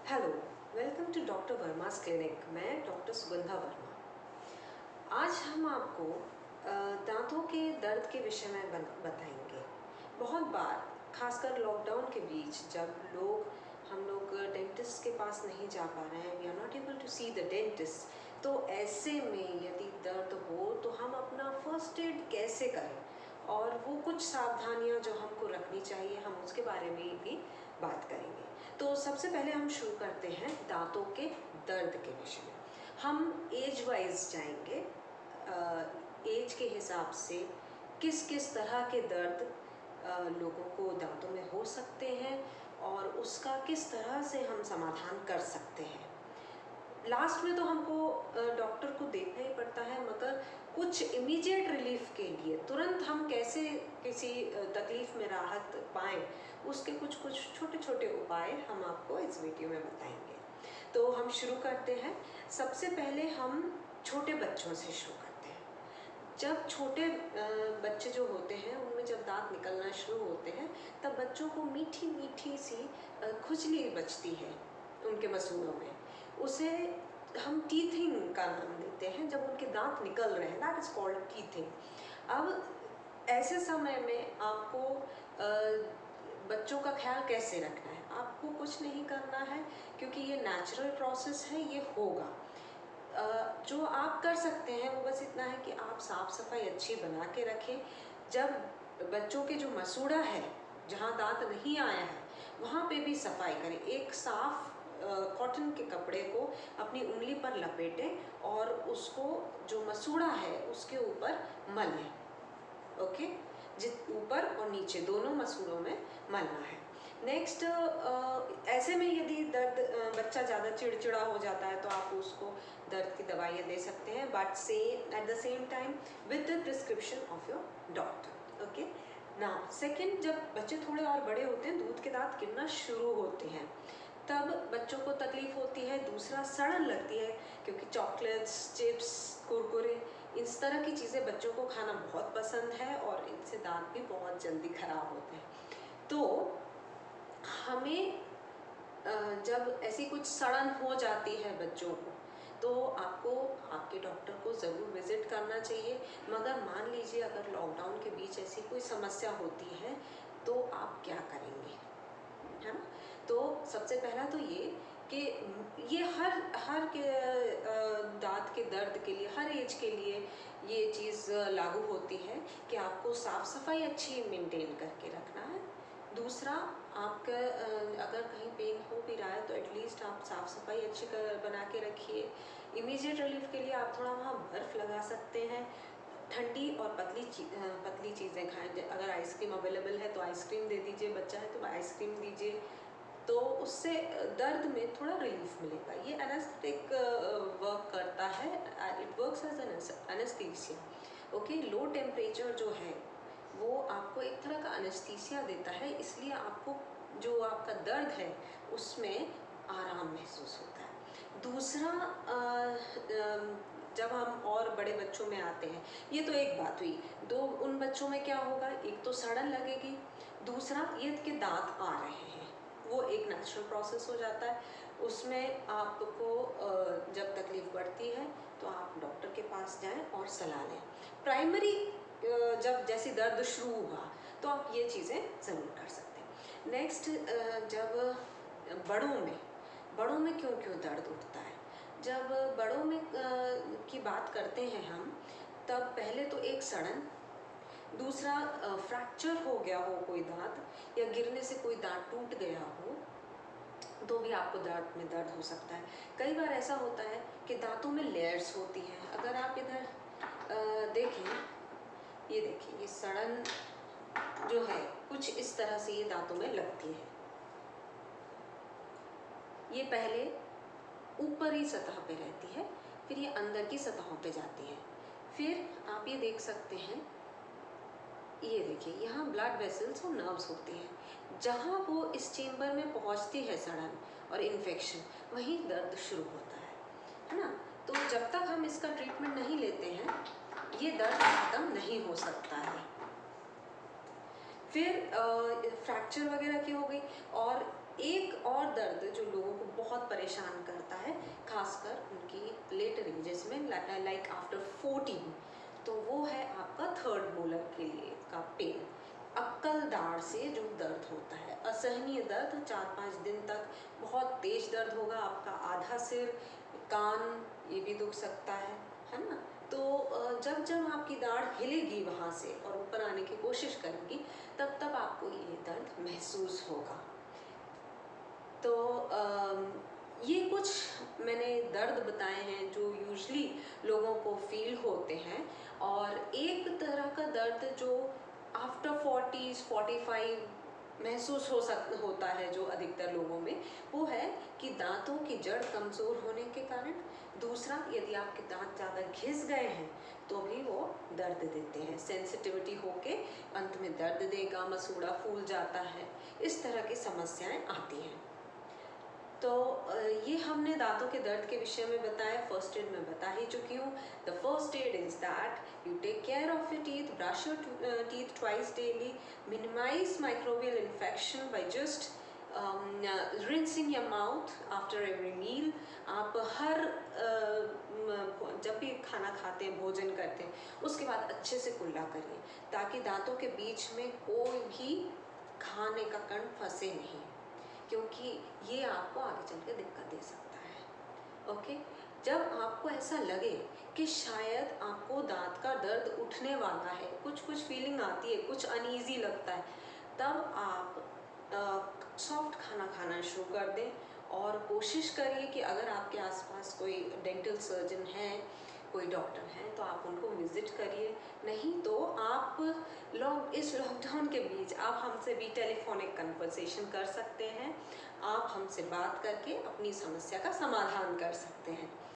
Hello, welcome to doctor Verma's clinic. मैं doctor Sugandha Verma. आज हम आपको दांतों के दर्द के विषय में बताएंगे। बहुत बार, खासकर लॉकडाउन के बीच, जब हम लोग डेंटिस्ट के पास नहीं जा पा रहे हैं, we are not able to see the dentist, तो ऐसे में यदि दर्द हो तो हम अपना फर्स्ट एड कैसे करें और वो कुछ सावधानियां जो हमको रखनी चाहिए, हम उसके बारे में भी बात करेंगे। तो सबसे पहले हम शुरू करते हैं दांतों के दर्द के विषय में। हम एज वाइज जाएंगे, एज के हिसाब से किस किस तरह के दर्द लोगों को दांतों में हो सकते हैं और उसका किस तरह से हम समाधान कर सकते हैं। लास्ट में तो हमको डॉक्टर को देखना ही पड़ता है, मगर कुछ इमीडिएट रिलीफ के लिए तुरंत हम कैसे किसी तकलीफ़ में राहत पाएँ, उसके कुछ कुछ छोटे छोटे उपाय हम आपको इस वीडियो में बताएंगे। तो हम शुरू करते हैं। सबसे पहले हम छोटे बच्चों से शुरू करते हैं। जब छोटे बच्चे जो होते हैं, उनमें जब दांत निकलना शुरू होते हैं, तब बच्चों को मीठी मीठी सी खुजली बचती है उनके मसूड़ों में। उसे हम टीथिंग का नाम देते हैं। जब उनके दांत निकल रहे हैं, दैट इज कॉल्ड टीथिंग। अब ऐसे समय में आपको बच्चों का ख्याल कैसे रखना है? आपको कुछ नहीं करना है, क्योंकि ये नेचुरल प्रोसेस है, ये होगा। जो आप कर सकते हैं वो बस इतना है कि आप साफ सफाई अच्छी बना के रखें। जब बच्चों के जो मसूड़ा है, जहाँ दांत नहीं आया है, वहाँ पे भी सफाई करें। एक साफ कॉटन के कपड़े को अपनी उंगली पर लपेटें और उसको जो मसूड़ा है उसके ऊपर मलें। ओके, जित ऊपर और नीचे दोनों मसूड़ों में मलना है। नेक्स्ट, ऐसे में यदि दर्द बच्चा ज़्यादा चिड़चिड़ा हो जाता है तो आप उसको दर्द की दवाइयाँ दे सकते हैं, बट से at the same time with the prescription of your doctor. Okay, now second, जब बच्चे थोड़े और बड़े होते हैं, दूध के दांत गिरना शुरू होते हैं, तब बच्चों को तकलीफ होती है। दूसरा, सड़न लगती है, क्योंकि चॉकलेट्स, चिप्स, कुरकुरे, इस तरह की चीज़ें बच्चों को खाना बहुत पसंद है और इनसे दांत भी बहुत जल्दी खराब होते हैं। तो हमें जब ऐसी कुछ सड़न हो जाती है बच्चों को, तो आपको आपके डॉक्टर को ज़रूर विज़िट करना चाहिए। मगर मान लीजिए अगर लॉकडाउन के बीच ऐसी कोई समस्या होती है, तो आप क्या करेंगे, है ना? तो सबसे पहला तो ये कि ये हर के दांत के दर्द के लिए, हर एज के लिए ये चीज़ लागू होती है कि आपको साफ़ सफाई अच्छी मेंटेन करके रखना है। दूसरा, आपका अगर कहीं पेन हो भी रहा है तो एटलीस्ट आप साफ़ सफाई अच्छी बना के रखिए। इमीडिएट रिलीफ के लिए आप थोड़ा वहाँ बर्फ़ लगा सकते हैं। ठंडी और पतली चीज़ें खाएं। अगर आइसक्रीम अवेलेबल है तो आइसक्रीम दे दीजिए, बच्चा है तो आइसक्रीम दीजिए, तो उससे दर्द में थोड़ा रिलीफ मिलेगा। ये एनेस्थेटिक वर्क करता है, it works as an anaesthesia. Okay, low temperature जो है वो आपको एक तरह का एनेस्थीसिया देता है, इसलिए आपको जो आपका दर्द है उसमें आराम महसूस होता है। दूसरा, जब हम और बड़े बच्चों में आते हैं, ये तो एक बात हुई। दो, उन बच्चों में क्या होगा, एक तो सड़न लगेगी, दूसरा ये कि दांत आ रहे हैं, वो एक नेचुरल प्रोसेस हो जाता है। उसमें आपको जब तकलीफ बढ़ती है तो आप डॉक्टर के पास जाएं और सलाह लें। प्राइमरी, जब जैसे दर्द शुरू हुआ तो आप ये चीज़ें ज़रूर कर सकते हैं। नेक्स्ट, जब बड़ों में क्यों क्यों दर्द उठता है? जब बड़ों में की बात करते हैं हम, तब पहले तो एक सड़न, दूसरा फ्रैक्चर हो गया हो कोई दांत, या गिरने से कोई दांत टूट गया हो, तो भी आपको दांत में दर्द हो सकता है। कई बार ऐसा होता है कि दांतों में लेयर्स होती हैं। अगर आप इधर देखें, ये देखिए, ये सड़न जो है कुछ इस तरह से ये दांतों में लगती है। ये पहले ऊपरी सतह पे रहती है, फिर ये अंदर की सतहों पे जाती है। फिर आप ये देख सकते हैं, ये देखिए, यहाँ ब्लड वेसल्स और नर्व्स होती हैं। जहाँ वो इस चेम्बर में पहुँचती है सड़न और इन्फेक्शन, वहीं दर्द शुरू होता है ना? तो जब तक हम इसका ट्रीटमेंट नहीं लेते हैं, ये दर्द ख़त्म नहीं हो सकता है। फिर फ्रैक्चर वगैरह की हो गई। और एक और दर्द जो लोगों को बहुत बहुत परेशान करता है, खासकर उनकी लेटर एजेस में, लाइक आफ्टर 14। तो वो है आपका थर्ड मोलर के लिए का पेन। अक्कल दाढ़ से जो दर्द होता है, असहनीय दर्द, 4-5 दिन तक बहुत तेज दर्द होगा, आपका आधा सिर, कान ये भी दुख सकता है ना। तो जब जब आपकी दाढ़ हिलेगी वहाँ से और ऊपर आने की कोशिश करेगी, तब तब आपको ये दर्द महसूस होगा। तो ये कुछ मैंने दर्द बताए हैं जो यूजली लोगों को फील होते हैं। और एक तरह का दर्द जो आफ्टर 40s 45 महसूस होता है जो अधिकतर लोगों में, वो है कि दांतों की जड़ कमज़ोर होने के कारण। दूसरा, यदि आपके दांत ज़्यादा घिस गए हैं तो भी वो दर्द देते हैं, सेंसिटिविटी होके अंत में दर्द देगा, मसूड़ा फूल जाता है, इस तरह की समस्याएं आती हैं। तो ये हमने दांतों के दर्द के विषय में बताया। फर्स्ट एड में बता ही चुकी हूँ। The first aid is that you take care of your teeth, brush your teeth twice daily, minimise microbial infection by just rinsing your mouth after every meal. आप हर जब भी खाना खाते हैं, भोजन करते हैं, उसके बाद अच्छे से कुल्ला करिए ताकि दांतों के बीच में कोई भी खाने का कण फंसे नहीं, क्योंकि ये आपको आगे चल के दिक्कत दे सकता है। ओके, जब आपको ऐसा लगे कि शायद आपको दांत का दर्द उठने वाला है, कुछ फीलिंग आती है, कुछ अनईजी लगता है, तब आप सॉफ्ट खाना खाना शुरू कर दें। और कोशिश करिए कि अगर आपके आसपास कोई डेंटल सर्जन है, कोई डॉक्टर हैं, तो आप उनको विज़िट करिए। नहीं तो आप इस लॉकडाउन के बीच आप हमसे भी टेलीफोनिक कन्वर्सेशन कर सकते हैं। आप हमसे बात करके अपनी समस्या का समाधान